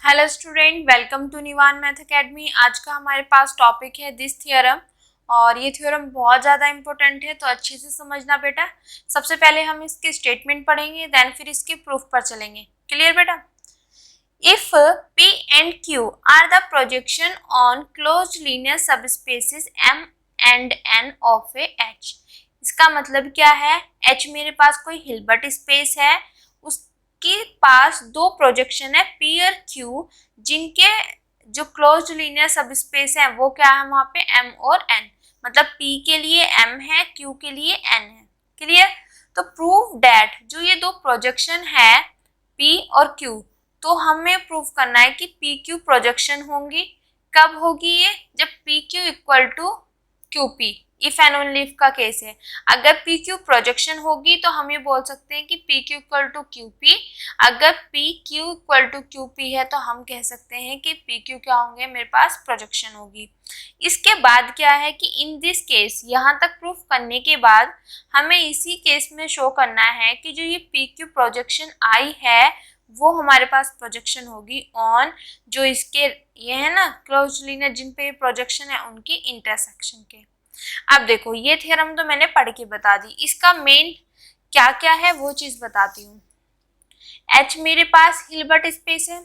Hello student, welcome to Nivan math academy. आज का हमारे पास टॉपिक है दिस थ्योरम और ये थ्योरम बहुत ज़्यादा इंपॉर्टेंट है, तो अच्छे से समझना बेटा। सबसे पहले हम इसके स्टेटमेंट पढ़ेंगे, देन फिर इसके प्रूफ पर चलेंगे। क्लियर बेटा? If P and Q are the projection on closed linear subspaces M and N of a H। इसका मतलब क्या है? H मेरे पास कोई हिल्बर्ट स्पेस है, उसके पास दो प्रोजेक्शन है P और Q, जिनके जो क्लोज्ड लीनियर सबस्पेस है वो क्या है वहां पे M और N। मतलब P के लिए M है, Q के लिए N है। क्लियर? तो प्रूव दैट जो ये दो प्रोजेक्शन है P और Q, तो हमें प्रूफ करना है कि पी क्यू प्रोजेक्शन होंगी। कब होगी ये? जब P Q equal to Q P, if and only if का केस है। अगर पी क्यू प्रोजेक्शन होगी तो हम ये बोल सकते हैं कि P Q equal to Q P. अगर P Q equal to Q P है तो हम कह सकते हैं कि पी क्यू क्या होंगे, मेरे पास प्रोजेक्शन होगी। इसके बाद क्या है कि इन दिस केस, यहाँ तक प्रूफ करने के बाद हमें इसी केस में शो करना है कि जो ये पी क्यू प्रोजेक्शन आई है वो हमारे पास प्रोजेक्शन होगी ऑन जो इसके ये है ना क्लोज्ड लीनियर जिन पे प्रोजेक्शन है उनकी इंटरसेक्शन के। अब देखो ये थ्योरम तो मैंने पढ़ के बता दी, इसका मेन क्या क्या है वो चीज बताती हूँ। H मेरे पास हिल्बर्ट स्पेस है,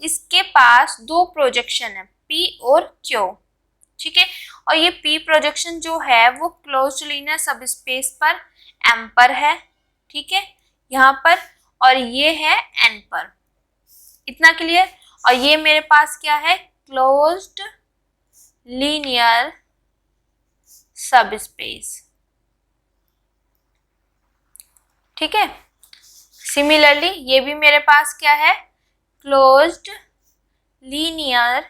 इसके पास दो प्रोजेक्शन है P और Q, ठीक है। और ये P प्रोजेक्शन जो है वो क्लोज्ड लीनियर सबस्पेस पर M पर है, ठीक है, यहाँ पर, और ये है N पर। इतना क्लियर? और ये मेरे पास क्या है? क्लोज्ड लीनियर सबस्पेस, ठीक है। सिमिलरली ये भी मेरे पास क्या है? Closed linear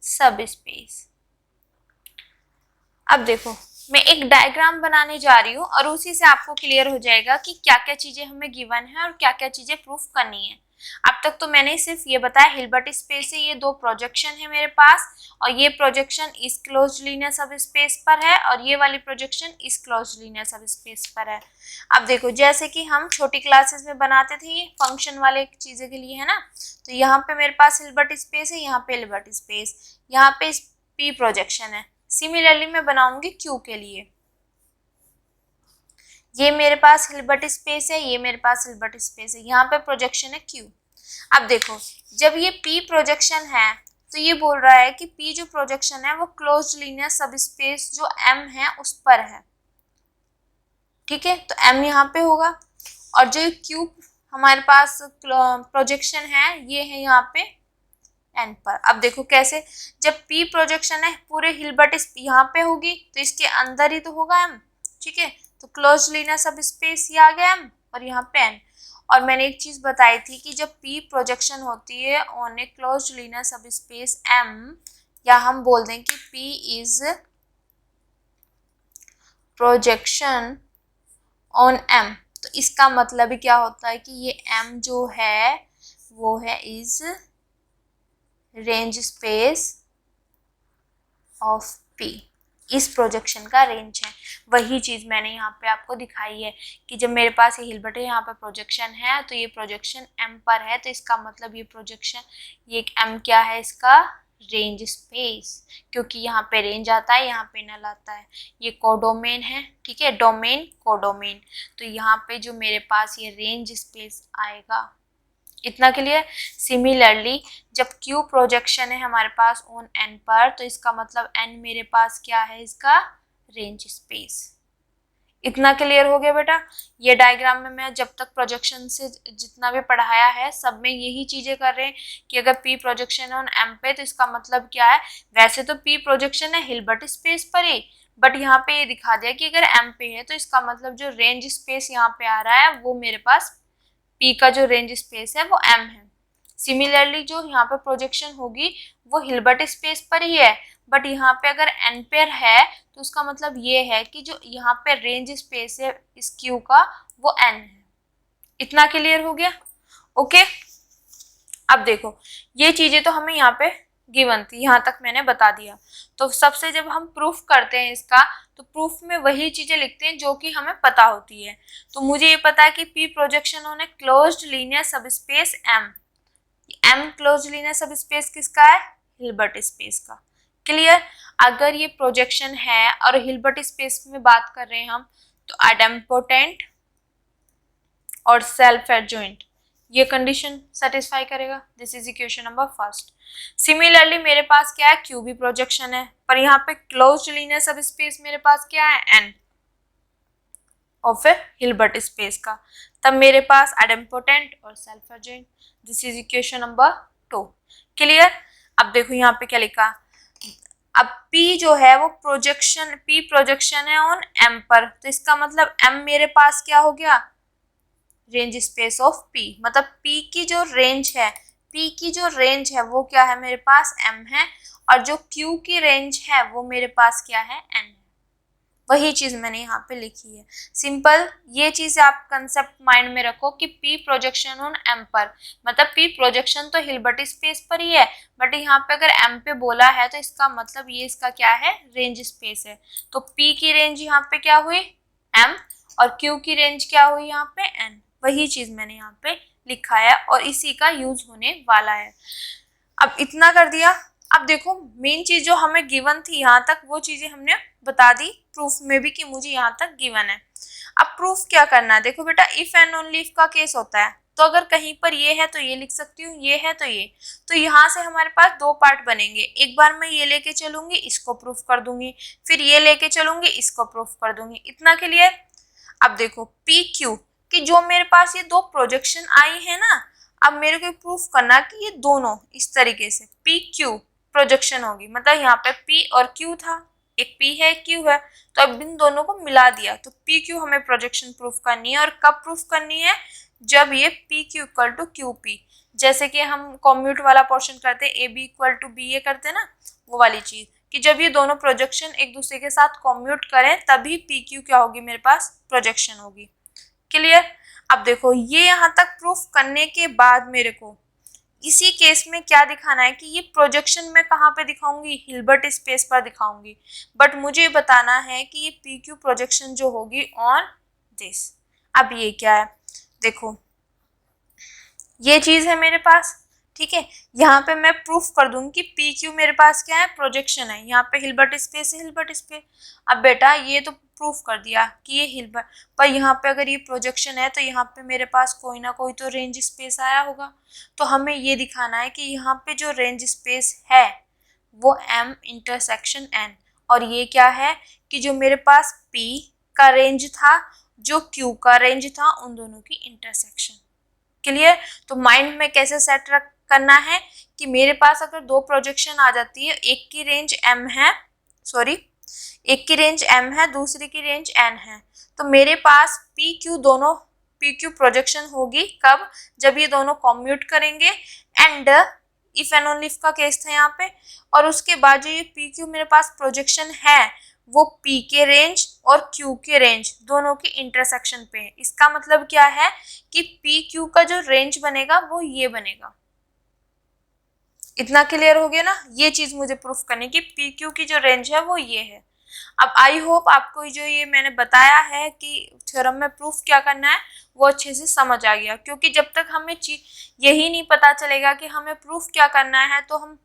subspace. अब देखो मैं एक डायग्राम बनाने जा रही हूँ और उसी से आपको क्लियर हो जाएगा कि क्या क्या चीजें हमें गिवन है और क्या क्या चीजें प्रूफ करनी है। अब तक तो मैंने सिर्फ ये बताया हिल्बर्ट स्पेस से ये दो प्रोजेक्शन है मेरे पास, और ये प्रोजेक्शन इस क्लोज्ड लीनियर सबस्पेस पर है और ये वाली प्रोजेक्शन इस क्लोज्ड लीनियर सबस्पेस पर है। अब देखो जैसे कि हम छोटी क्लासेस में बनाते थे ये फंक्शन वाले चीजें के लिए, है ना। तो यहाँ पे मेरे पास हिल्बर्ट स्पेस है, यहाँ पे हिल्बर्ट स्पेस, यहाँ पे पी प्रोजेक्शन है। सिमिलरली मैं बनाऊंगी क्यू के लिए, ये मेरे पास हिल्बर्ट स्पेस है, ये मेरे पास हिल्बर्ट स्पेस है, यहाँ पे प्रोजेक्शन है क्यू। अब देखो जब ये पी प्रोजेक्शन है तो ये बोल रहा है कि पी जो प्रोजेक्शन है वो क्लोज्ड लीनियर सबस्पेस जो एम है उस पर है, ठीक है। तो एम यहाँ पे होगा, और जो क्यू हमारे पास प्रोजेक्शन है ये है यहाँ पे एन पर। अब देखो कैसे, जब पी प्रोजेक्शन है पूरे हिल्बर्ट यहाँ पे होगी तो इसके अंदर ही तो होगा एम, ठीक है। तो क्लोज लीनियर सब स्पेस ये आ गया एम और यहाँ पे एन। और मैंने एक चीज बताई थी कि जब पी प्रोजेक्शन होती है on a close linear subspace M, या हम बोल दें कि P is projection on M, तो इसका मतलब क्या होता है कि ये एम जो है वो है is range space of P, इस प्रोजेक्शन का रेंज है। वही चीज मैंने यहाँ पे आपको दिखाई है कि जब मेरे पास ये हिल्बर्ट है यहाँ पे प्रोजेक्शन है तो ये प्रोजेक्शन एम पर है, तो इसका मतलब ये प्रोजेक्शन ये एम क्या है, इसका रेंज स्पेस, क्योंकि यहाँ पे रेंज आता है यहाँ पे नल आता है, ये कोडोमेन है, ठीक है, डोमेन कोडोमेन। तो यहाँ पे जो मेरे पास ये रेंज स्पेस आएगा। इतना क्लियर? सिमिलरली जब Q प्रोजेक्शन है हमारे पास ऑन N पर, तो इसका मतलब N मेरे पास क्या है, इसका रेंज स्पेस। इतना क्लियर हो गया बेटा? ये डायग्राम में मैं जब तक प्रोजेक्शन से जितना भी पढ़ाया है सब में यही चीजें कर रहे हैं कि अगर P प्रोजेक्शन ऑन M पे तो इसका मतलब क्या है। वैसे तो P प्रोजेक्शन है हिल्बर्ट स्पेस पर ही, बट यहाँ पे ये दिखा दिया कि अगर M पे है तो इसका मतलब जो रेंज स्पेस यहाँ पे आ रहा है वो मेरे पास P का जो रेंज स्पेस है वो M है। सिमिलरली जो यहाँ पे प्रोजेक्शन होगी वो हिल्बर्ट स्पेस पर ही है, बट यहाँ पे अगर N पेयर है तो उसका मतलब ये है कि जो यहाँ पे रेंज स्पेस है इस Q का वो N है। इतना क्लियर हो गया? ओके। अब देखो ये चीजें तो हमें यहाँ पे गिवन थी, यहाँ तक मैंने बता दिया। तो सबसे जब हम प्रूफ करते हैं इसका तो प्रूफ में वही चीजें लिखते हैं जो कि हमें पता होती है। तो मुझे ये पता है कि P projection on a closed linear subspace M, M close linear सब स्पेस किसका है? हिल्बर्ट स्पेस का। क्लियर? अगर ये प्रोजेक्शन है और हिल्बर्ट स्पेस में बात कर रहे हैं हम, तो आइडेम्पोटेंट और सेल्फ एडजॉइंट ये कंडीशन सेटिस्फाई करेगा। This is equation number first. Similarly मेरे पास क्या है? क्यू भी प्रोजेक्शन है, पर यहाँ पे क्लोज्ड लीनियर सब स्पेस मेरे पास क्या है? एन और फिर हिल्बर्ट स्पेस का, तब मेरे पास आइडेम्पोटेंट और self adjoint. This is equation number 2। Clear? अब देखो यहाँ पे क्या लिखा, अब P जो है वो प्रोजेक्शन, P प्रोजेक्शन है ऑन M पर, तो इसका मतलब M मेरे पास क्या हो गया? रेंज स्पेस ऑफ P, मतलब P की जो रेंज है, P की जो रेंज है वो क्या है? मेरे पास M है, और जो Q की रेंज है वो मेरे पास क्या है? N है। वही चीज मैंने यहाँ पे लिखी है। सिंपल, ये चीज आप कंसेप्ट माइंड में रखो कि P प्रोजेक्शन ऑन M पर, मतलब P प्रोजेक्शन तो हिल्बर्ट स्पेस पर ही है, बट यहाँ पे अगर M पे बोला है तो इसका मतलब ये इसका क्या है? रेंज स्पेस है। तो P की रेंज यहाँ पे क्या हुई? M, और Q की रेंज क्या हुई यहाँ पे? N। वही चीज मैंने यहाँ पे लिखा है और इसी का यूज होने वाला है। अब इतना कर दिया। अब देखो मेन चीज जो हमें गिवन थी यहाँ तक, वो चीजें हमने बता दी प्रूफ में भी कि मुझे यहाँ तक गिवन है। अब प्रूफ क्या करना है? देखो बेटा, इफ एंड ओनली इफ का केस होता है, तो अगर कहीं पर ये है तो ये लिख सकती हूँ, ये है तो ये, तो यहाँ से हमारे पास दो पार्ट बनेंगे। एक बार मैं ये लेके चलूंगी, इसको प्रूफ कर दूंगी, फिर ये लेके चलूंगी, इसको प्रूफ कर दूंगी। इतना क्लियर? अब देखो पी क्यू कि जो मेरे पास ये दो प्रोजेक्शन आई है ना, अब मेरे को प्रूफ करना कि ये दोनों इस तरीके से पी क्यू प्रोजेक्शन होगी, मतलब यहाँ पे पी और क्यू था, एक पी है एक क्यू है, तो अब इन दोनों को मिला दिया, तो पी क्यू हमें प्रोजेक्शन प्रूफ करनी है। और कब प्रूफ करनी है? जब ये P Q equal to Q P, जैसे कि हम कॉम्यूट वाला पोर्शन करते हैं, A B equal to B A करते हैं ना, वो वाली चीज, कि जब ये दोनों प्रोजेक्शन एक दूसरे के साथ कॉम्यूट करें तभी पी क्यू क्या होगी? मेरे पास प्रोजेक्शन होगी। क्लियर? अब देखो ये यहाँ तक प्रूफ करने के बाद मेरे को इसी केस में क्या दिखाना है कि ये प्रोजेक्शन मैं कहाँ पे दिखाऊंगी? हिल्बर्ट स्पेस पर दिखाऊंगी, बट मुझे बताना है कि ये पी क्यू प्रोजेक्शन जो होगी ऑन दिस। अब ये क्या है? देखो ये चीज है मेरे पास, ठीक है, यहाँ पे मैं प्रूफ कर दूंगी कि पी क्यू मेरे पास क्या है? प्रोजेक्शन है। यहाँ पे हिल्बर्ट स्पेस है, हिल्बर्ट स्पेस। अब बेटा ये तो प्रूफ कर दिया कि ये हिल्बर्ट, पर यहाँ पे अगर ये प्रोजेक्शन है तो यहाँ पे मेरे पास कोई ना कोई तो रेंज स्पेस आया होगा, तो हमें ये दिखाना है कि यहाँ पे जो रेंज स्पेस है वो M इंटरसेक्शन N, और ये क्या है कि जो मेरे पास P का रेंज था, जो Q का रेंज था, उन दोनों की इंटरसेक्शन। क्लियर? तो माइंड में कैसे सेट करना है कि मेरे पास अगर दो प्रोजेक्शन आ जाती है, एक की रेंज M है, सॉरी एक की रेंज M है, दूसरी की रेंज N है, तो मेरे पास पी क्यू दोनों पी क्यू प्रोजेक्शन होगी कब? जब ये दोनों कॉम्यूट करेंगे, and if and only if का केस था यहाँ पे, और उसके बाद जो ये पी क्यू मेरे पास प्रोजेक्शन है वो P के रेंज और Q के रेंज दोनों के इंटरसेक्शन पे है। इसका मतलब क्या है कि PQ का जो रेंज बनेगा वो ये बनेगा। इतना क्लियर हो गया ना? ये चीज मुझे प्रूफ करनी कि PQ की जो रेंज है वो ये है। अब आई होप आपको जो ये मैंने बताया है कि थ्योरम में प्रूफ क्या करना है वो अच्छे से समझ आ गया, क्योंकि जब तक हमें यही नहीं पता चलेगा कि हमें प्रूफ क्या करना है तो हम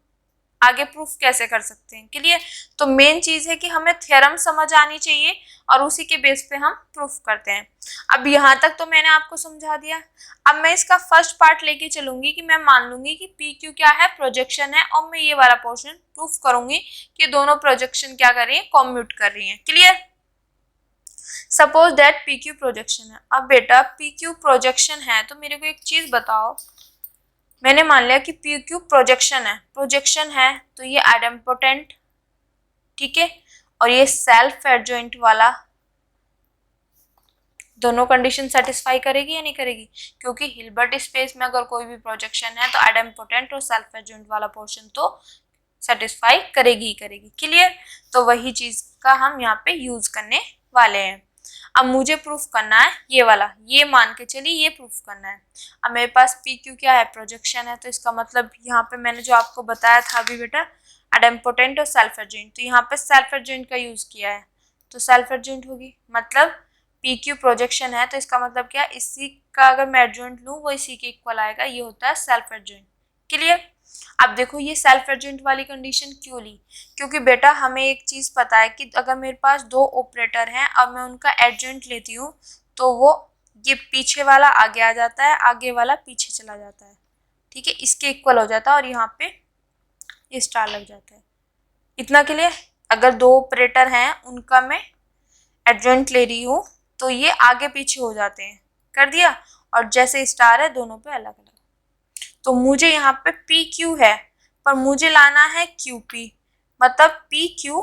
आगे प्रूफ कैसे कर सकते हैं। क्लियर? तो मेन चीज है कि हमें थ्योरम समझ आनी चाहिए और उसी के बेस पे हम प्रूफ करते हैं। अब यहाँ तक तो मैंने आपको समझा दिया। अब मैं इसका फर्स्ट पार्ट लेके चलूंगी कि मैं मान लूंगी कि पी क्यू क्या है? प्रोजेक्शन है, और मैं ये वाला पोर्शन प्रूफ करूंगी कि दोनों प्रोजेक्शन क्या कर रही है? कॉम्यूट कर रही है। Clear? Suppose that P Q projection है। अब बेटा पी क्यू प्रोजेक्शन है तो मेरे को एक चीज बताओ, मैंने मान लिया कि पी क्यू प्रोजेक्शन है तो ये आइडेम्पोटेंट, ठीक है, और ये सेल्फ एडजॉइंट वाला, दोनों कंडीशन सेटिस्फाई करेगी या नहीं करेगी? क्योंकि हिल्बर्ट स्पेस में अगर कोई भी प्रोजेक्शन है तो आइडेम्पोटेंट और सेल्फ एडजॉइंट वाला पोर्शन तो सेटिस्फाई करेगी ही करेगी। क्लियर? तो वही चीज का हम यहाँ पे यूज करने वाले हैं। अब मुझे प्रूफ करना है ये वाला, ये मान के चलिए ये प्रूफ करना है। अब मेरे पास पी क्यू क्या है? प्रोजेक्शन है, तो इसका मतलब यहाँ पे मैंने जो आपको बताया था अभी बेटा आइडेम्पोटेंट और सेल्फ एडजॉइंट, तो यहाँ पे सेल्फ एडजॉइंट का यूज किया है तो सेल्फ एडजॉइंट होगी। मतलब पी क्यू प्रोजेक्शन है तो इसका मतलब क्या? इसी का अगर मैं एडजॉइंट लूँ वो इसी के इक्वल आएगा, ये होता है सेल्फ एडजॉइंट। क्लियर। अब देखो ये सेल्फ एडजॉइंट वाली कंडीशन क्यों ली, क्योंकि बेटा हमें एक चीज पता है कि अगर मेरे पास दो ऑपरेटर हैं और मैं उनका एडजॉइंट लेती हूँ तो वो ये पीछे वाला आगे आ जाता है, आगे वाला पीछे चला जाता है, ठीक है, इसके इक्वल हो जाता है और यहाँ पे ये स्टार लग जाता है। इतना क्लियर। अगर दो ऑपरेटर हैं उनका मैं एडजॉइंट ले रही हूँ तो ये आगे पीछे हो जाते हैं, कर दिया, और जैसे स्टार है दोनों पे अलग अलग। तो मुझे यहाँ पे पी क्यू है पर मुझे लाना है क्यू पी, मतलब पी क्यू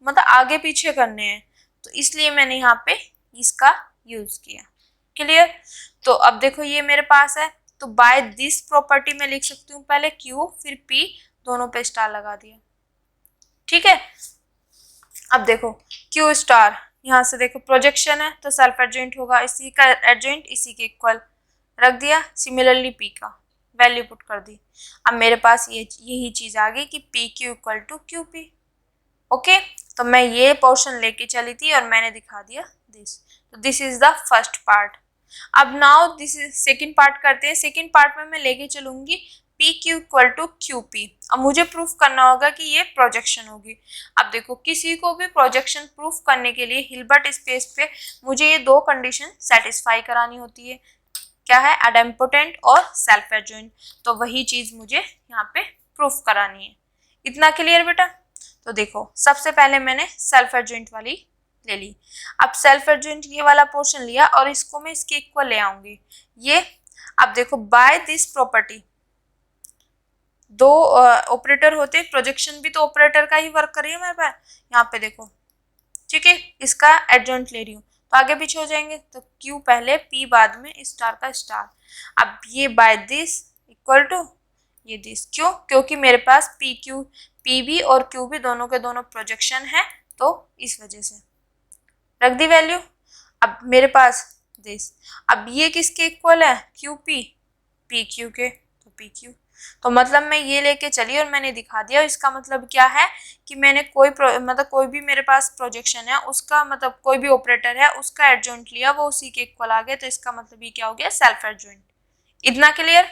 मतलब आगे पीछे करने हैं, तो इसलिए मैंने यहाँ पे इसका यूज किया। क्लियर। तो अब देखो ये मेरे पास है, तो बाय दिस प्रॉपर्टी में लिख सकती हूँ पहले क्यू फिर पी, दोनों पे स्टार लगा दिया, ठीक है। अब देखो क्यू स्टार, यहाँ से देखो प्रोजेक्शन है तो सेल्फ एडजॉइंट होगा, इसी का एडजॉइंट इसी के इक्वल रख दिया। सिमिलरली पी का वैल्यू पुट कर दी। अब मेरे पास यही चीज आ गई कि P Q equal to Q P. Okay, तो मैं ये पोर्शन लेके चली थी और मैंने दिखा दिया दिस। तो this is the first part. अब now this is second part करते हैं। सेकेंड पार्ट में मैं लेके चलूंगी P Q equal to Q P. अब मुझे प्रूफ करना होगा कि ये प्रोजेक्शन होगी। अब देखो किसी को भी प्रोजेक्शन प्रूफ करने के लिए हिल्बर्ट स्पेस पे मुझे ये दो कंडीशन सेटिस्फाई करानी होती है, क्या है, एडेम्पोटेंट और सेल्फ एडजॉइंट। तो वही चीज मुझे यहाँ पे प्रूफ करानी है। इतना क्लियर बेटा। तो देखो सबसे पहले मैंने सेल्फ एडजॉइंट वाली ले ली। अब सेल्फ एडजॉइंट ये वाला पोर्शन लिया और इसको मैं इसके इक्वल ले आऊंगी ये। अब देखो बाय दिस प्रॉपर्टी दो ऑपरेटर होते, प्रोजेक्शन भी तो ऑपरेटर का ही वर्क कर रही है मेरे पास, यहाँ पे देखो, ठीक है, इसका एडजॉइंट ले रही हूँ तो आगे पीछे हो जाएंगे, तो क्यू पहले पी बाद में स्टार का स्टार। अब ये बाय दिस इक्वल टू ये दिस, क्यों, क्योंकि मेरे पास पी क्यू पी भी और क्यू भी दोनों के दोनों प्रोजेक्शन है, तो इस वजह से रख दी वैल्यू। अब मेरे पास दिस, अब ये किसके इक्वल है, क्यू पी पी क्यू के, तो पी क्यू। तो मतलब मैं ये लेके चली और मैंने दिखा दिया। इसका मतलब क्या है कि मैंने मतलब कोई भी मेरे पास प्रोजेक्शन है उसका मतलब कोई भी ऑपरेटर है उसका एडजॉइंट लिया, वो उसी के इक्वल आ गया, तो इसका मतलब ये क्या हो गया, सेल्फ एडजॉइंट। इतना clear.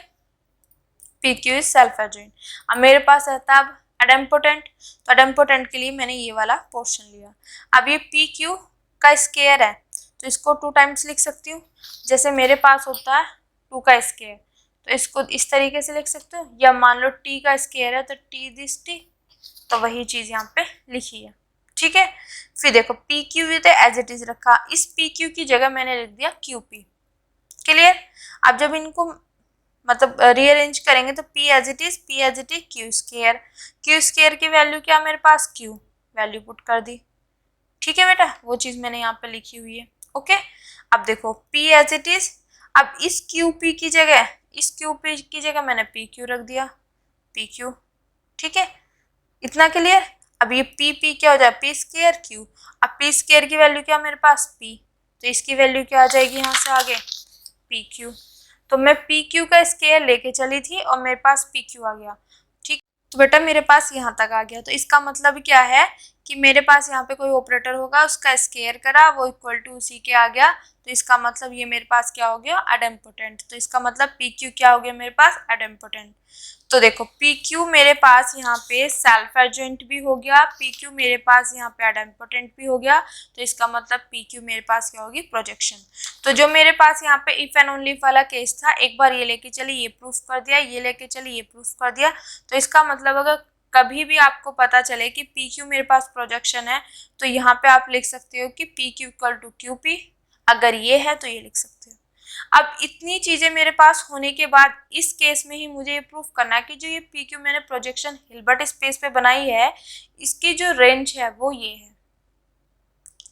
P Q is self adjoint. अब मेरे पास रहता है अब एडेम्पोटेंट, तो एडेम्पोटेंट के लिए मैंने ये वाला पोर्शन लिया। अब ये पी क्यू का स्क्वायर है तो इसको 2 टाइम्स लिख सकती हूँ, जैसे मेरे पास होता है 2 का स्क्वायर, तो इसको इस तरीके से लिख सकते हो, या मान लो टी का स्क्वायर है तो टी दिस टी, तो वही चीज यहाँ पे लिखी है, ठीक है। फिर देखो पी क्यू भी तो एज इट इज रखा, इस पी क्यू की जगह मैंने लिख दिया क्यू पी। क्लियर। अब जब इनको मतलब रीअरेंज करेंगे तो P as it is Q square की वैल्यू क्या मेरे पास, क्यू, वैल्यू पुट कर दी, ठीक है बेटा, वो चीज मैंने यहाँ पे लिखी हुई है। ओके, अब देखो पी एज इट इज, अब इस क्यू पी की जगह मैंने पी क्यू रख दिया, पी क्यू, ठीक है। इतना क्लियर। अब ये पी पी क्या हो जाए, पी स्क्वायर क्यू। अब पी स्क्वायर की वैल्यू क्या मेरे पास, पी, तो इसकी वैल्यू क्या आ जाएगी यहाँ से आगे, पी क्यू। तो मैं पी क्यू का स्क्वायर लेके चली थी और मेरे पास पी क्यू आ गया, ठीक। तो बेटा मेरे पास यहाँ तक आ गया, तो इसका मतलब क्या है कि मेरे पास यहाँ पे कोई ऑपरेटर होगा उसका स्क्वायर करा वो इक्वल टू उसी के आ गया, तो इसका मतलब ये मेरे पास क्या हो गया, एडेम्पोटेंट। तो इसका मतलब पी क्यू क्या हो गया मेरे पास, एडेम्पोटेंट। तो देखो पी क्यू मेरे पास यहाँ पे सेल्फ एडजॉइंट भी हो गया, पी क्यू मेरे पास यहाँ पे एडेम्पोटेंट भी हो गया, तो इसका मतलब पी क्यू मेरे पास क्या होगी, प्रोजेक्शन। तो जो मेरे पास यहाँ पे इफ एंड ओनली वाला केस था, एक बार ये लेके चली ये प्रूफ कर दिया, ये लेके चली ये प्रूफ कर दिया, तो इसका मतलब अगर कभी भी आपको पता चले कि पी क्यू मेरे पास प्रोजेक्शन है तो यहाँ पे आप लिख सकते हो कि P Q equal to Q P, अगर ये है तो ये लिख सकते हो। अब इतनी चीजें मेरे पास होने के बाद इस केस में ही मुझे ये प्रूफ करना है कि जो ये पी क्यू मैंने प्रोजेक्शन हिल्बर्ट स्पेस पे बनाई है इसकी जो रेंज है वो ये है।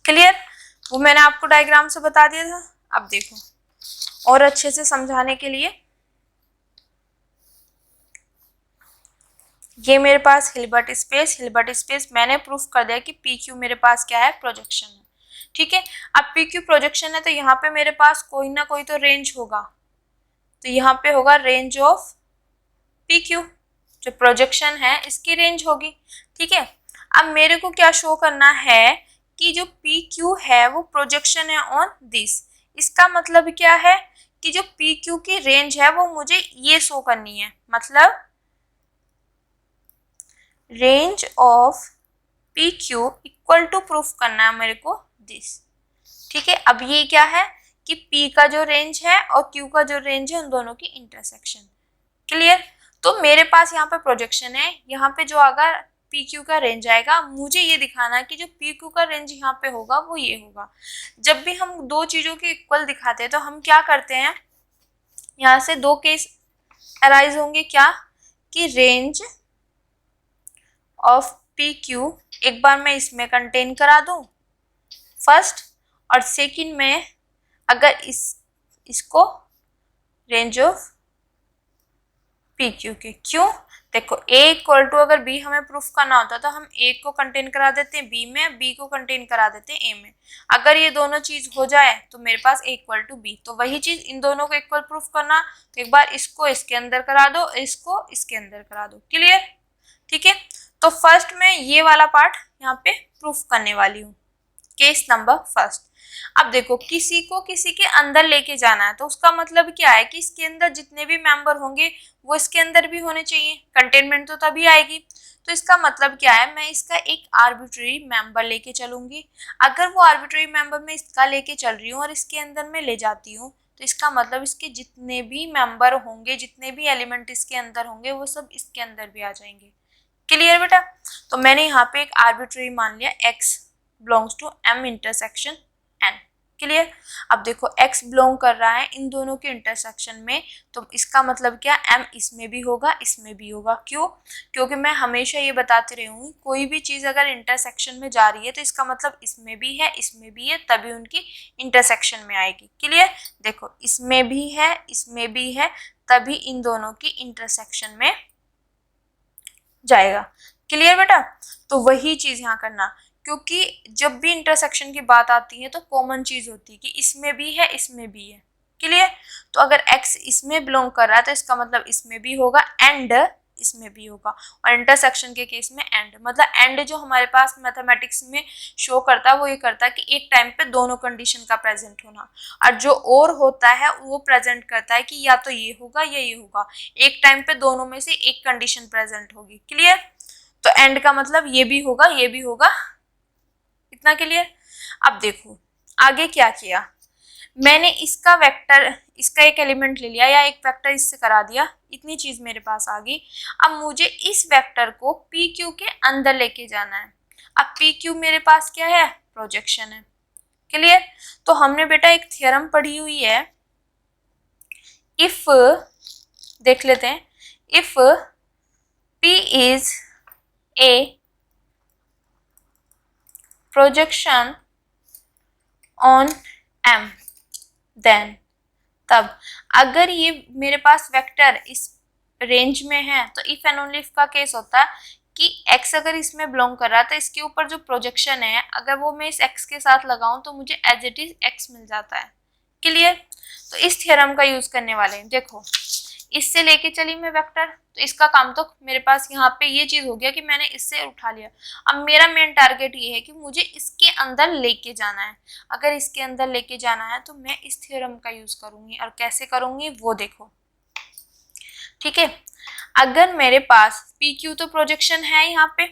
क्लियर। वो मैंने आपको डायग्राम से बता दिया था। अब देखो और अच्छे से समझाने के लिए, ये मेरे पास हिल्बर्ट स्पेस मैंने प्रूफ कर दिया कि पी क्यू मेरे पास क्या है, प्रोजेक्शन है, ठीक है। अब पी क्यू प्रोजेक्शन है तो यहाँ पे मेरे पास कोई ना कोई तो रेंज होगा, तो यहाँ पे होगा रेंज ऑफ पी क्यू, जो प्रोजेक्शन है इसकी रेंज होगी, ठीक है। अब मेरे को क्या शो करना है कि जो पी क्यू है वो प्रोजेक्शन है ऑन दिस। इसका मतलब क्या है कि जो पी क्यू की रेंज है वो मुझे ये शो करनी है, मतलब range of P Q equal to proof करना है मेरे को दिस। ठीक है, अब ये क्या है कि P का जो रेंज है और Q का जो रेंज है उन दोनों की इंटरसेक्शन। क्लियर? तो मेरे पास यहाँ पे प्रोजेक्शन है, यहाँ पे जो आगा PQ का रेंज आएगा, मुझे ये दिखाना है कि जो PQ का रेंज यहाँ पे होगा वो ये होगा। जब भी हम दो चीजों के इक्वल दिखाते हैं तो हम क्या करते हैं, यहाँ से दो केस अराइज होंगे, क्या कि रेंज ऑफ PQ एक बार मैं इसमें कंटेन करा दूं फर्स्ट, और सेकंड में अगर इसको रेंज ऑफ PQ के, क्यों? देखो A इक्वल टू अगर B हमें प्रूफ करना होता तो हम A को कंटेन करा देते हैं B में, B को कंटेन करा देते हैं A में। अगर ये दोनों चीज हो जाए तो मेरे पास A इक्वल टू B, तो वही चीज इन दोनों को इक्वल प्रूफ करना, तो एक बार इसको इसके अंदर करा दो, इसको इसके अंदर करा दो। क्लियर? ठीक है, तो फर्स्ट में ये वाला पार्ट यहाँ पे प्रूफ करने वाली हूँ, केस नंबर फर्स्ट। अब देखो किसी को किसी के अंदर लेके जाना है तो उसका मतलब क्या है कि इसके अंदर जितने भी मेंबर होंगे वो इसके अंदर भी होने चाहिए, कंटेनमेंट तो तभी आएगी। तो इसका मतलब क्या है, मैं इसका एक आर्बिट्ररी मेंबर लेके चलूंगी। अगर वो आर्बिट्ररी मेंबर मैं इसका लेके चल रही हूँ और इसके अंदर मैं ले जाती हूँ तो इसका मतलब इसके जितने भी मेंबर होंगे, जितने भी एलिमेंट इसके अंदर होंगे वो सब इसके अंदर भी आ जाएंगे। क्लियर बेटा? तो मैंने यहाँ पे एक आर्बिट्ररी मान लिया x belongs to m intersection n। Clear? अब देखो x बिलोंग कर रहा है इन दोनों के इंटरसेक्शन में, तो इसका मतलब क्या, m इसमें भी होगा इसमें भी होगा। क्यों? क्योंकि मैं हमेशा ये बताती रही हूँ कोई भी चीज अगर इंटरसेक्शन में जा रही है तो इसका मतलब इसमें भी है इसमें भी है, तभी उनकी इंटरसेक्शन में आएगी। क्लियर? देखो इसमें भी है इसमें भी है, तभी इन दोनों की इंटरसेक्शन में जाएगा। क्लियर बेटा? तो वही चीज यहाँ करना, क्योंकि जब भी इंटरसेक्शन की बात आती है तो कॉमन चीज होती है कि इसमें भी है इसमें भी है। क्लियर? तो अगर x इसमें बिलोंग कर रहा है तो इसका मतलब इसमें भी होगा एंड इसमें भी होगा, और इंटरसेक्शन के केस में एंड, मतलब एंड जो हमारे पास मैथमेटिक्स में शो करता है वो ये करता है कि एक टाइम पे दोनों कंडीशन का प्रेजेंट होना, और जो और होता है वो प्रेजेंट करता है कि या तो ये होगा या ये होगा, एक टाइम पे दोनों में से एक कंडीशन प्रेजेंट होगी। क्लियर? तो एंड का मतलब ये भी होगा ये भी होगा। इतना क्लियर? अब देखो आगे क्या किया, मैंने इसका वेक्टर, इसका एक एलिमेंट ले लिया या एक वेक्टर इससे करा दिया, इतनी चीज मेरे पास आ गई। अब मुझे इस वेक्टर को PQ के अंदर लेके जाना है। अब PQ मेरे पास क्या है, प्रोजेक्शन है। क्लियर? तो हमने बेटा एक थ्योरम पढ़ी हुई है, इफ, देख लेते हैं, if P is a projection on M, then, तब अगर ये मेरे पास वेक्टर इस रेंज में है तो इफ एंड ओनली इफ का केस होता है कि x अगर इसमें बिलोंग कर रहा है तो इसके ऊपर जो प्रोजेक्शन है अगर वो मैं इस x के साथ लगाऊं तो मुझे एज इट इज x मिल जाता है। क्लियर? तो इस थ्योरम का यूज करने वाले हैं। देखो इससे लेके चली मैं वेक्टर, तो इसका काम तो मेरे पास यहाँ पे ये चीज हो गया कि मैंने इससे उठा लिया। अब मेरा मेन टारगेट ये है कि मुझे इसके अंदर लेके जाना है। अगर इसके अंदर लेके जाना है तो मैं इस थ्योरम का यूज करूंगी, और कैसे करूंगी वो देखो। ठीक है, अगर मेरे पास PQ तो प्रोजेक्शन है यहाँ पे,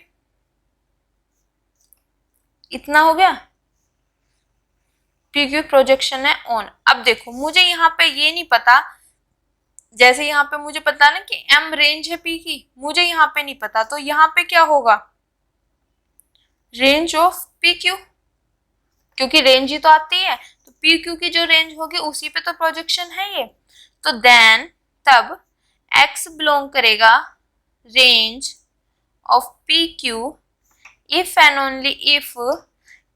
इतना हो गया, PQ प्रोजेक्शन है ऑन। अब देखो मुझे यहाँ पे ये नहीं पता, जैसे यहाँ पे मुझे पता ना कि M रेंज है P की, मुझे यहाँ पे नहीं पता, तो यहाँ पे क्या होगा, रेंज ऑफ PQ, क्योंकि रेंज ही तो आती है, तो PQ की जो रेंज होगी उसी पे तो प्रोजेक्शन है ये। तो देन तब X बिलोंग करेगा range of PQ if and only if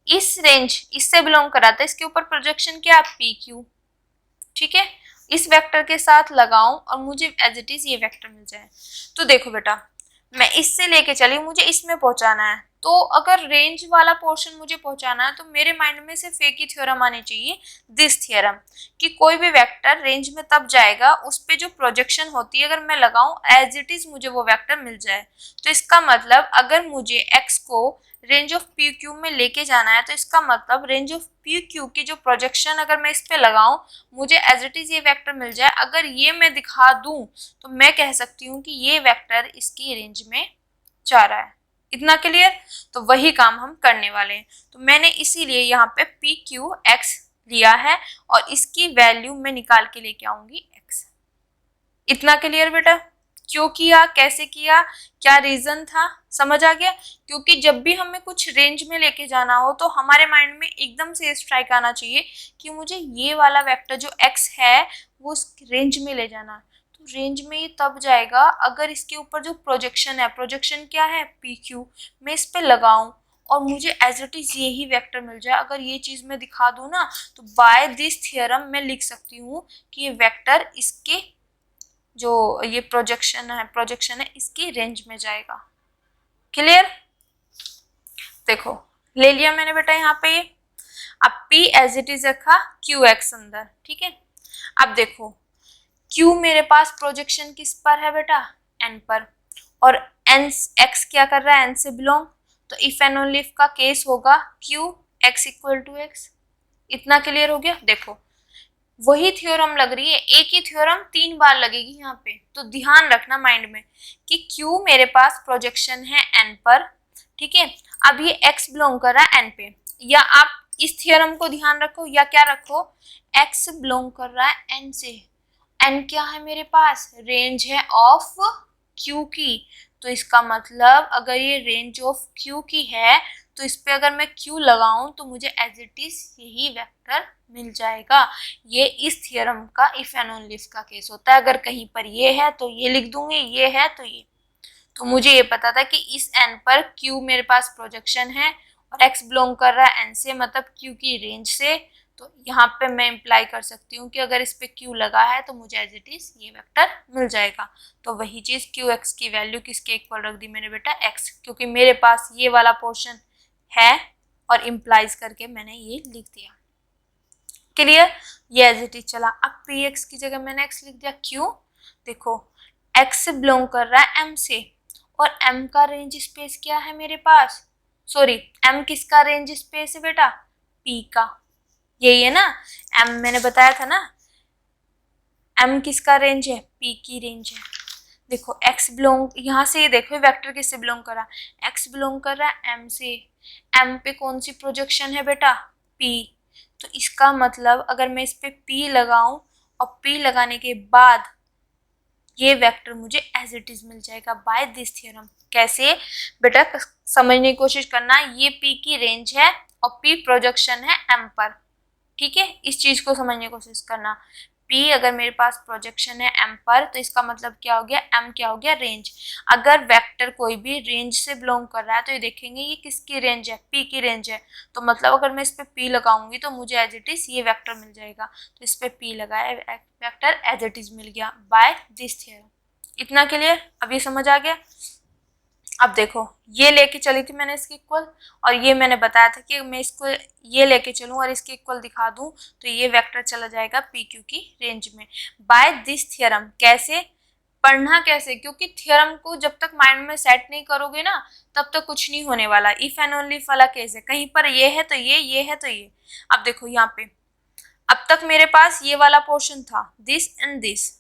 इस रेंज इससे बिलोंग करा था, इसके ऊपर प्रोजेक्शन क्या है, PQ। ठीक है, इस वेक्टर के साथ लगाऊं और मुझे एज इट इज ये वेक्टर मिल जाए। तो देखो बेटा मैं इससे लेके चली, मुझे इसमें पहुंचाना है, तो अगर रेंज वाला पोर्शन मुझे पहुंचाना है तो मेरे माइंड में सिर्फ एक ही थ्योरम आनी चाहिए, दिस थ्योरम, कि कोई भी वेक्टर रेंज में तब जाएगा उस पे जो प्रोजेक्शन होती है अगर मैं लगाऊं एज इट इज मुझे वो वेक्टर मिल जाए। तो इसका मतलब अगर मुझे x को रेंज ऑफ PQ में लेके जाना है तो इसका मतलब रेंज ऑफ PQ की जो प्रोजेक्शन अगर मैं इस पे लगाऊं मुझे एज इट इज ये वेक्टर मिल जाए। अगर ये मैं दिखा दूं तो मैं कह सकती हूँ कि ये वेक्टर इसकी रेंज में जा रहा है। इतना क्लियर? तो वही काम हम करने वाले हैं। तो मैंने इसीलिए यहाँ पे पी क्यू एक्स लिया है और इसकी वैल्यू मैं निकाल के लेके आऊंगी एक्स। इतना क्लियर बेटा? क्यों किया, कैसे किया, क्या रीजन था, समझ आ गया? क्योंकि जब भी हमें कुछ रेंज में लेके जाना हो तो हमारे माइंड में एकदम से स्ट्राइक आना चाहिए कि मुझे ये वाला वेक्टर जो x है वो उस रेंज में ले जाना है। तो रेंज में ये तब जाएगा अगर इसके ऊपर जो प्रोजेक्शन है, प्रोजेक्शन क्या है, पी क्यू, मैं इस पे लगाऊं और मुझे एज इट इज यही वेक्टर मिल जाए। अगर ये चीज मैं दिखा दूं ना तो बाय दिस थियरम मैं लिख सकती हूँ कि ये वेक्टर इसके जो ये प्रोजेक्शन है इसकी रेंज में जाएगा। क्लियर? देखो ले लिया मैंने बेटा यहाँ पे ये। अब P एज इट इज रखा, क्यू एक्स अंदर, ठीक है। अब देखो Q मेरे पास प्रोजेक्शन किस पर है बेटा, N पर, और N x क्या कर रहा है, N से बिलोंग, तो इफ एंड ओनली इफ का केस होगा Q x equal to x. इतना क्लियर हो गया? देखो वही थ्योरम लग रही है, एक ही थ्योरम 3 बार लगेगी यहाँ पे, तो ध्यान रखना माइंड में कि Q मेरे पास प्रोजेक्शन है N पर, ठीक है। अब ये X बिलोंग कर रहा है N पे, या आप इस थ्योरम को ध्यान रखो या क्या रखो, X बिलोंग कर रहा है N से। N क्या है मेरे पास, रेंज है ऑफ Q की, तो इसका मतलब अगर ये रेंज ऑफ Q की है तो इस पे अगर मैं Q लगाऊं तो मुझे एज इट इज यही वेक्टर मिल जाएगा। ये इस थियरम का इफ एंड ओनली इफ का केस होता है। अगर कहीं पर ये है तो ये लिख दूंगी, ये है तो ये। तो मुझे ये पता था कि इस n पर Q मेरे पास प्रोजेक्शन है और x बिलोंग कर रहा है n से, मतलब Q की रेंज से। तो यहाँ पे मैं इम्प्लाई कर सकती हूँ कि अगर इस पे Q लगा है तो मुझे एज इट इज ये वेक्टर मिल जाएगा। तो वही चीज QX की वैल्यू किसके इक्वल रख दी मैंने बेटा, x, क्योंकि मेरे पास ये वाला पोर्शन है और इम्प्लाइज करके मैंने ये लिख दिया। क्लियर? ये एज इट इज चला। अब px की जगह मैंने x लिख दिया। क्यों? देखो x से बिलोंग कर रहा है m से, और m का रेंज स्पेस क्या है मेरे पास, सॉरी m किसका रेंज स्पेस है बेटा, p का। यही है ना, m मैंने बताया था ना, m किसका रेंज है, p की रेंज है। देखो x बिलोंग, यहाँ से ये देखो वेक्टर किससे बिलोंग कर रहा है, x बिलोंग कर रहा है m से। m पे कौन सी प्रोजेक्शन है बेटा, p। तो इसका मतलब अगर मैं इस पे P लगाऊं और P लगाने के बाद ये वेक्टर मुझे एज इट इज मिल जाएगा बाय दिस थ्योरम। कैसे बेटा, समझने की कोशिश करना, ये P की रेंज है और P प्रोजेक्शन है M पर, ठीक है। इस चीज को समझने की कोशिश करना, P अगर मेरे पास प्रोजेक्शन है M पर तो इसका मतलब क्या हो गया, M क्या हो गया, रेंज। अगर वेक्टर कोई भी रेंज से बिलोंग कर रहा है तो ये देखेंगे ये किसकी रेंज है, P की रेंज है। तो मतलब अगर मैं इस पे P लगाऊंगी तो मुझे एज इट इज ये वेक्टर मिल जाएगा। तो इस पे P लगाया, वेक्टर एज इट इज मिल गया बाय दिस थ्योरम। इतना क्लियर? अभी समझ आ गया? अब देखो ये लेके चली थी मैंने इसके इक्वल, और ये मैंने बताया था कि मैं इसको ये लेके चलूं और इसके इक्वल दिखा दूं तो ये वेक्टर चला जाएगा पी क्यू की रेंज में बाय दिस थ्योरम। कैसे पढ़ना, कैसे, क्योंकि थ्योरम को जब तक माइंड में सेट नहीं करोगे ना तब तक कुछ नहीं होने वाला। इफ एंड ओनली इफ वाला केस है, कहीं पर ये है तो ये है तो ये। अब देखो यहाँ पे अब तक मेरे पास ये वाला पोर्शन था, दिस एंड दिस,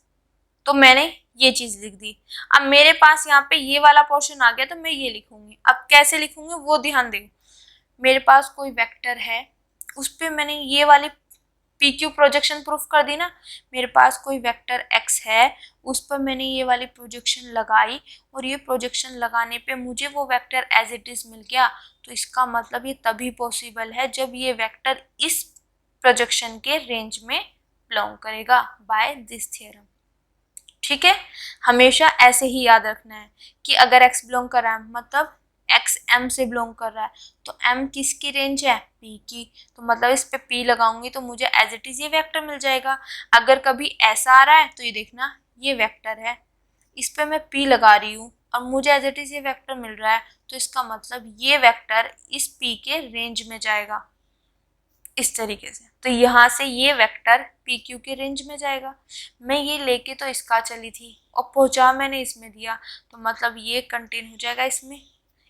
तो मैंने ये चीज लिख दी। अब मेरे पास यहाँ पे ये वाला पोर्शन आ गया तो मैं ये लिखूंगी। अब कैसे लिखूंगी वो ध्यान दे, मेरे पास कोई वेक्टर है उस पे मैंने ये वाली पी क्यू प्रोजेक्शन प्रूफ कर दी ना, मेरे पास कोई वेक्टर x है उस पर मैंने ये वाली प्रोजेक्शन लगाई और ये प्रोजेक्शन लगाने पे मुझे वो वेक्टर एज इट इज मिल गया। तो इसका मतलब ये तभी पॉसिबल है जब ये वेक्टर इस प्रोजेक्शन के रेंज में बिलोंग करेगा बाय दिस थ्योरम। ठीक है, हमेशा ऐसे ही याद रखना है कि अगर x बिलोंग कर रहा है मतलब x m से बिलोंग कर रहा है तो m किसकी रेंज है, p की। तो मतलब इस पे p लगाऊंगी तो मुझे एज इट इज ये वेक्टर मिल जाएगा। अगर कभी ऐसा आ रहा है तो ये देखना ये वेक्टर है, इस पे मैं p लगा रही हूँ और मुझे एज इट इज ये वेक्टर मिल रहा है, तो इसका मतलब ये वेक्टर इस p के रेंज में जाएगा इस तरीके से। तो यहाँ से ये वेक्टर पी क्यू के रेंज में जाएगा। मैं ये लेके तो इसका चली थी और पहुंचा मैंने इसमें दिया, तो मतलब ये कंटेन हो जाएगा इसमें।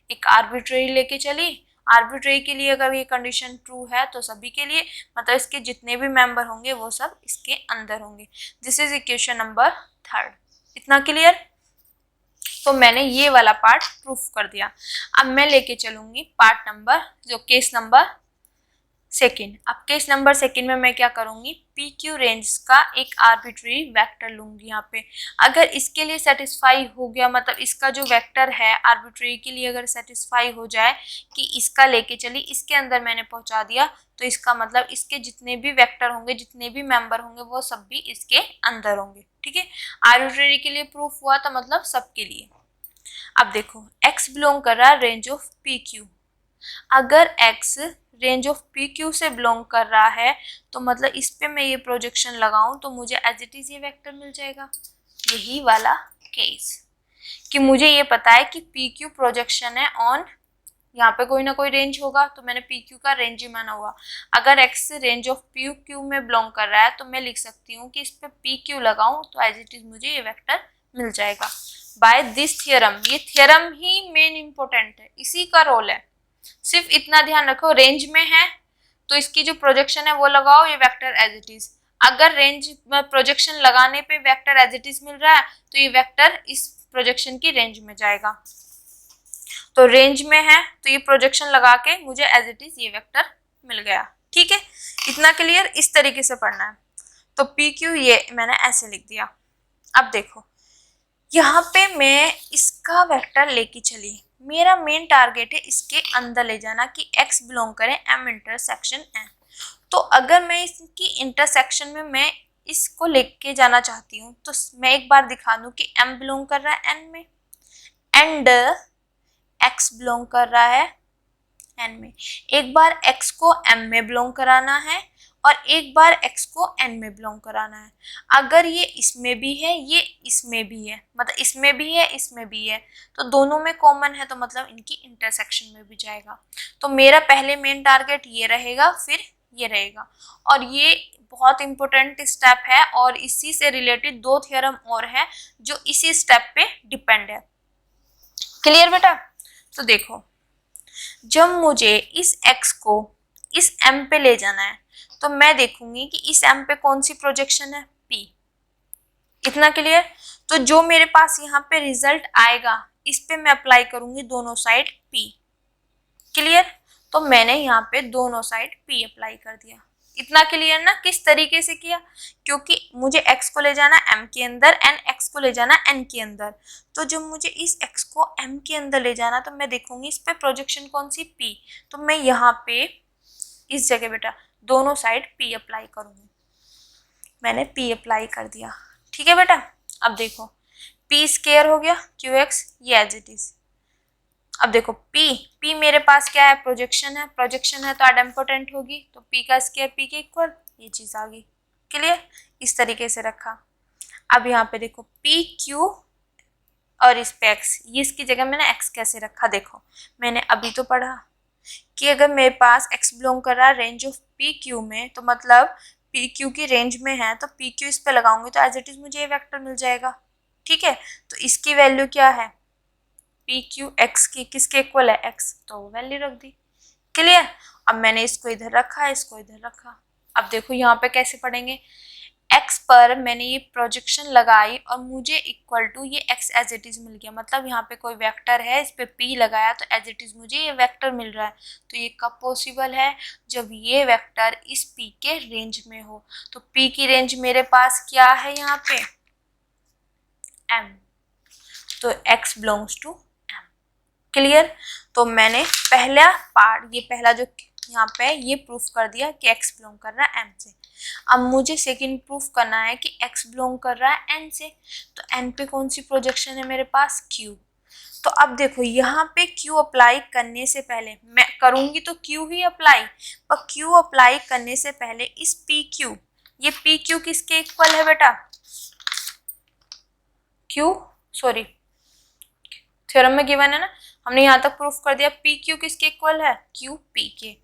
एक आर्बिट्रेरी लेके चली, आर्बिट्रेरी के लिए अगर ये कंडीशन ट्रू है तो सभी के लिए, मतलब इसके जितने भी मेंबर होंगे वो सब इसके अंदर होंगे। This is equation number 3। इतना क्लियर? तो मैंने ये वाला पार्ट प्रूफ कर दिया। अब मैं लेके चलूंगी पार्ट नंबर जो केस नंबर सेकेंड। अब केस नंबर सेकेंड में मैं क्या करूंगी, पी क्यू रेंज का एक आर्बिट्री वेक्टर लूंगी यहाँ पे। अगर इसके लिए सेटिस्फाई हो गया, मतलब इसका जो वेक्टर है आर्बिट्री के लिए अगर सेटिस्फाई हो जाए कि इसका लेके चली इसके अंदर मैंने पहुंचा दिया, तो इसका मतलब इसके जितने भी वेक्टर होंगे, जितने भी मेंबर होंगे, वो सब भी इसके अंदर होंगे। ठीक है, आर्बिट्री के लिए प्रूफ हुआ तो मतलब सबके लिए। अब देखो x बिलोंग कर रहा है रेंज ऑफ पी क्यू। अगर x range of P Q से बिलोंग कर रहा है तो मतलब इस पे मैं ये प्रोजेक्शन लगाऊं तो मुझे एज इट इज ये वेक्टर मिल जाएगा। यही वाला केस कि मुझे ये पता है कि पी क्यू प्रोजेक्शन है ऑन, यहाँ पे कोई ना कोई रेंज होगा तो मैंने पी क्यू का रेंज ही माना हुआ। अगर x range of P Q में बिलोंग कर रहा है तो मैं लिख सकती हूँ कि इस पे पी क्यू लगाऊं तो एज इट इज मुझे ये वेक्टर मिल जाएगा बाय दिस थियरम। ये थियरम ही मेन इंपॉर्टेंट है, इसी का रोल है। सिर्फ इतना ध्यान रखो, रेंज में है तो इसकी जो प्रोजेक्शन है वो लगाओ, ये वेक्टर एज इट इज। अगर रेंज में प्रोजेक्शन लगाने पे वेक्टर एज इट इज मिल रहा है तो ये वेक्टर इस प्रोजेक्शन की रेंज में जाएगा। तो रेंज में है तो ये प्रोजेक्शन लगा के मुझे एज इट इज ये वेक्टर मिल गया। ठीक है, इतना क्लियर, इस तरीके से पढ़ना है। तो पी क्यू ये मैंने ऐसे लिख दिया। अब देखो यहाँ पे मैं इसका वेक्टर लेके चली, मेरा मेन टारगेट है इसके अंदर ले जाना कि x बिलोंग करे m इंटरसेक्शन n। तो अगर मैं इसकी इंटरसेक्शन में मैं इसको लेके जाना चाहती हूँ तो मैं एक बार दिखा दूँ कि m बिलोंग कर रहा है n में एंड x बिलोंग कर रहा है n में। एक बार x को m में बिलोंग कराना है और एक बार x को n में बिलोंग कराना है। अगर ये इसमें भी है, ये इसमें भी है, मतलब इसमें भी है, इसमें भी है, तो दोनों में कॉमन है तो मतलब इनकी इंटरसेक्शन में भी जाएगा। तो मेरा पहले मेन टारगेट ये रहेगा, फिर ये रहेगा। और ये बहुत इंपॉर्टेंट स्टेप है और इसी से रिलेटेड दो थ्योरम और है जो इसी स्टेप पे डिपेंड है। क्लियर बेटा? तो देखो जब मुझे इस x को इस m पे ले जाना है तो मैं देखूंगी कि इस m पे कौन सी प्रोजेक्शन है, p। इतना क्लियर? तो जो मेरे पास यहाँ पे रिजल्ट आएगा इस पे मैं अप्लाई करूंगी दोनों साइड p। क्लियर? तो मैंने यहाँ पे दोनों साइड p अप्लाई कर दिया। इतना क्लियर ना? किस तरीके से किया, क्योंकि मुझे x को ले जाना m के अंदर एंड x को ले जाना n के अंदर। तो जब मुझे इस x को m के अंदर ले जाना तो मैं देखूंगी इस पे प्रोजेक्शन कौन सी, p। तो मैं यहाँ पे इस जगह बेटा दोनों साइड p अप्लाई करूंगी। मैंने p अप्लाई कर दिया। ठीक है बेटा? अब देखो p स्क्वायर हो गया qx, ये एज इट इज। अब देखो p मेरे पास क्या है, प्रोजेक्शन है। प्रोजेक्शन है तो एडम्पोटेंट होगी, तो p का स्क्वायर p के इक्वल, ये चीज आ गई। क्लियर? इस तरीके से रखा। अब यहाँ पे देखो p q और इस पे x, ये इसकी जगह मैंने x कैसे रखा, देखो मैंने अभी तो पढ़ा कि अगर मेरे पास x बिलोंग कर रहा है रेंज ऑफ पी क्यू में तो मतलब पी क्यू की रेंज में है तो पी क्यू इस पे लगाऊंगी तो एज इट इज मुझे ये वेक्टर मिल जाएगा। ठीक है, तो इसकी वैल्यू क्या है, पी क्यू एक्स की किसके इक्वल है, x, तो वैल्यू रख दी। क्लियर? अब मैंने इसको इधर रखा, इसको इधर रखा। अब देखो यहाँ पे कैसे पढ़ेंगे, x पर मैंने ये प्रोजेक्शन लगाई और मुझे इक्वल टू ये x एज इट इज मिल गया। मतलब यहाँ पे कोई वेक्टर है, इस पे p लगाया तो एज इट इज मुझे ये वेक्टर मिल रहा है। तो ये कब पॉसिबल है, जब ये वेक्टर इस p के रेंज में हो। तो p की रेंज मेरे पास क्या है यहाँ पे, m, तो x belongs to m। Clear? तो मैंने पहला पार्ट, ये पहला जो यहाँ पे ये प्रूफ कर दिया कि x बिलोंग कर रहा है m से। अब मुझे सेकंड प्रूफ करना है कि x बिलोंग कर रहा है n से। तो n पे कौन सी प्रोजेक्शन है मेरे पास, q। तो अब देखो यहाँ पे q अप्लाई करने से पहले, मैं करूंगी तो q ही अप्लाई, पर q अप्लाई करने से पहले इस pq, ये pq किसके इक्वल है बेटा, q, सॉरी थ्योरम में गिवन है ना, हमने यहाँ तक प्रूफ कर दिया pq किसके इक्वल है, qp के।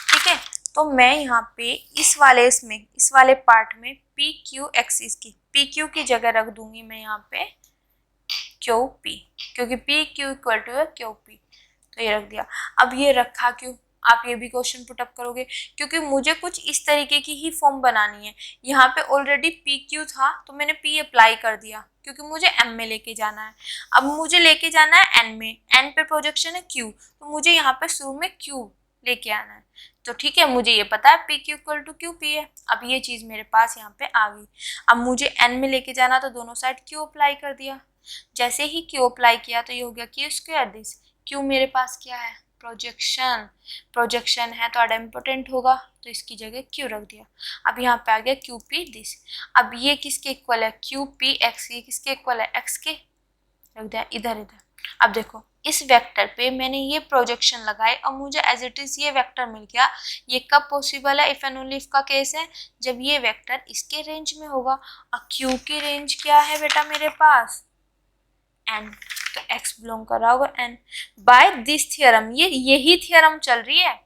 ठीक है, तो मैं यहाँ पे इस वाले पार्ट में पी क्यू एक्सिस की पी क्यू की जगह रख दूंगी मैं यहाँ पे QP, क्योंकि पी क्यू इक्वल टू है QP, तो ये रख दिया। अब ये रखा क्यों, आप ये भी क्वेश्चन पुटअप करोगे, क्योंकि मुझे कुछ इस तरीके की ही फॉर्म बनानी है। यहाँ पे ऑलरेडी पी क्यू था तो मैंने पी अप्लाई कर दिया, क्योंकि मुझे एम में लेके जाना है। अब मुझे लेके जाना है एन में, एन पे प्रोजेक्शन है क्यू, तो मुझे यहाँ पे शुरू में क्यू लेके आना है। तो ठीक है, मुझे ये पता है P Q equal to Q P है। अब ये चीज मेरे पास यहाँ पे आ गई। अब मुझे एन में लेके जाना, तो दोनों साइड क्यू अप्लाई कर दिया। जैसे ही क्यू अप्लाई किया तो ये हो गया क्यू स्क्वायर दिस। क्यू मेरे पास क्या है, प्रोजेक्शन। प्रोजेक्शन है तो आधा इम्पोर्टेंट होगा, तो इसकी जगह क्यू रख दिया। अब यहाँ पे आ गया क्यू पी दिस। अब ये किसके इक्वल है, क्यू पी एक्स, ये किसके इक्वल है, एक्स के, रख दिया इधर इधर। अब देखो इस वेक्टर पे मैंने ये प्रोजेक्शन लगाई और मुझे एज इट इज ये वेक्टर मिल गया। ये कब पॉसिबल है, इफ एंड ओनली इफ का केस है, जब ये वेक्टर इसके रेंज में होगा। और क्यू की रेंज क्या है बेटा मेरे पास, एन, तो एक्स बिलोंग कर रहा होगा एन। बाय दिस थियरम, ये यही थियरम चल रही है,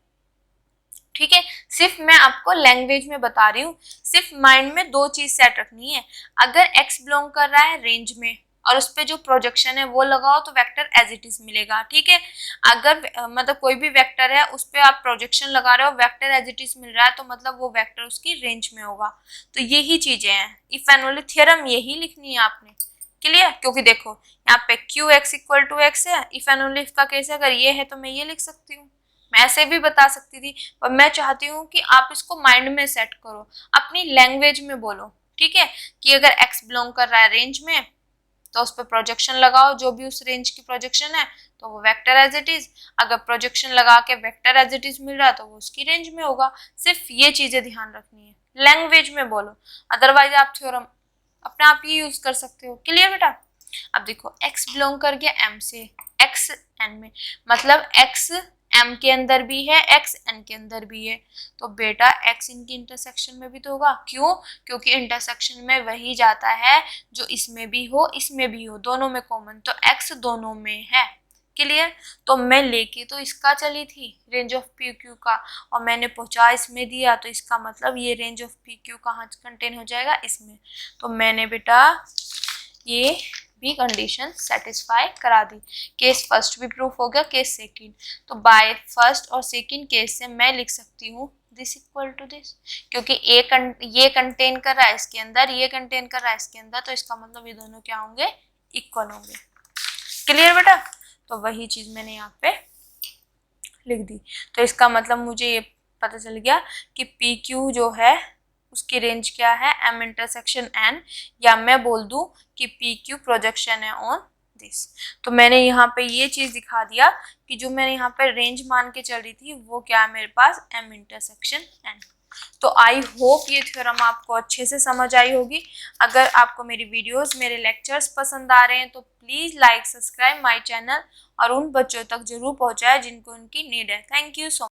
ठीक है। सिर्फ मैं आपको लैंग्वेज में बता रही हूँ, सिर्फ माइंड में दो चीज सेट रखनी है। अगर एक्स बिलोंग कर रहा है रेंज में और उस पर जो प्रोजेक्शन है वो लगाओ तो वेक्टर एज इट इज मिलेगा, ठीक है। अगर मतलब कोई भी वेक्टर है उस पर आप प्रोजेक्शन लगा रहे हो, वेक्टर एज इट इज मिल रहा है, तो मतलब वो वेक्टर उसकी रेंज में होगा। तो यही चीजें हैं, इफ एंड ओनली थ्योरम यही लिखनी है आपने, क्लियर। क्योंकि देखो यहाँ पे Q x equal to x है, इफ एंड ओनली इफ का केस है, अगर ये है तो मैं ये लिख सकती हूँ, मैं ऐसे भी बता सकती थी, पर मैं चाहती हूँ कि आप इसको माइंड में सेट करो, अपनी लैंग्वेज में बोलो, ठीक है। कि अगर एक्स बिलोंग कर रहा है रेंज में तो उस पर प्रोजेक्शन लगाओ, जो भी उस रेंज की प्रोजेक्शन है तो वो वेक्टर एज इट इज। अगर प्रोजेक्शन लगा के वेक्टर एज इट इज मिल रहा है तो वो उसकी रेंज में होगा। सिर्फ ये चीजें ध्यान रखनी है, लैंग्वेज में बोलो, अदरवाइज आप थ्योरम अपने आप ही यूज कर सकते हो, क्लियर बेटा। अब देखो x बिलोंग कर गया m से, x n में, मतलब x m के अंदर भी है, x n के अंदर भी है, तो बेटा x इनकी इंटरसेक्शन में भी तो होगा। क्यों, क्योंकि इंटरसेक्शन में वही जाता है जो इसमें भी हो इसमें भी हो, दोनों में कॉमन, तो x दोनों में है, क्लियर। तो मैं लेके तो इसका चली थी रेंज ऑफ पी क्यू का, और मैंने पहुंचा इसमें दिया, तो इसका मतलब ये रेंज ऑफ पी क्यू कहाँ कंटेन हो जाएगा, इसमें। तो मैंने बेटा ये भी कंडीशन सेटिस्फाई करा दी। केस फर्स्ट भी प्रूफ हो गया, केस सेकंड। तो बाय फर्स्ट और सेकंड केस से मैं लिख सकती हूँ दिस इक्वल टू दिस, क्योंकि ये कंटेन कर रहा है इसके अंदर, ये कंटेन कर रहा है इसके अंदर, तो इसका मतलब ये दोनों क्या होंगे, इक्वल होंगे, क्लियर बेटा। तो वही चीज मैंने यहाँ पे लिख दी। तो इसका मतलब मुझे ये पता चल गया कि पी क्यू जो है उसकी रेंज क्या है, m इंटरसेक्शन n, या मैं बोल दूं कि पी क्यू प्रोजेक्शन है ऑन दिस। तो मैंने यहाँ पे ये चीज दिखा दिया कि जो मैंने यहाँ पे रेंज मान के चल रही थी वो क्या है मेरे पास, m इंटरसेक्शन n। तो आई होप ये थ्योरम आपको अच्छे से समझ आई होगी। अगर आपको मेरी वीडियोस, मेरे लेक्चर्स पसंद आ रहे हैं तो please like subscribe my channel और उन बच्चों तक जरूर पहुंचाएं जिनको उनकी नीड है। Thank you so much.